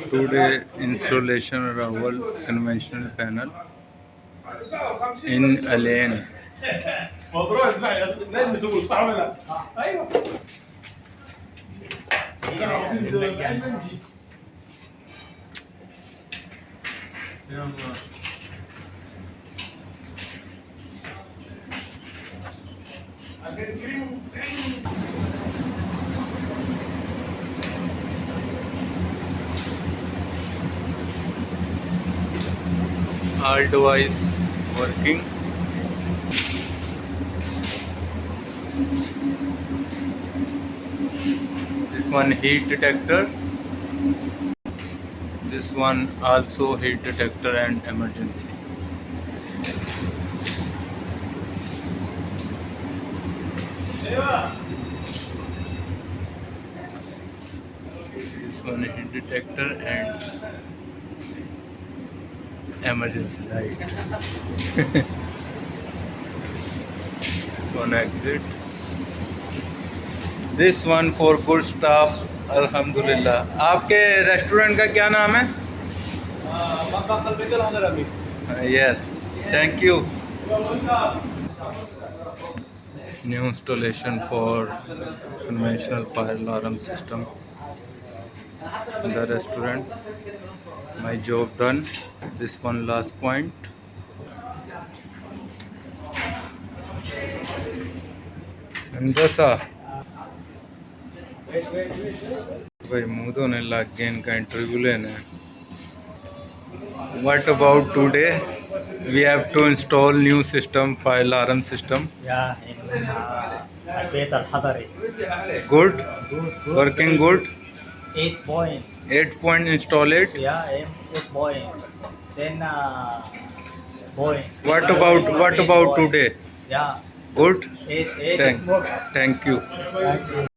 Today installation Raval conventional panel in Alane. All device working. This one heat detector. This one also heat detector and emergency. This one heat detector and emergency light. This one exit. This one for good staff. अल्हम्दुलिल्लाह. आपके restaurant का क्या नाम है? Yes. Thank you. New installation for conventional fire alarm system in the restaurant. My job done. This one last point. अंदसा भाई मुंह धोने लग गए, इनका इंटरव्यू लेना है. What about today? We have to install new system, fire alarm system. Yeah, in Albeit Al Hadari. Good, Good. working good. 8 point. 8 point install it. Yeah, 8 point. Then point. What about today? Yeah, Good. 8 Thank, smoke. thank you. Thank you.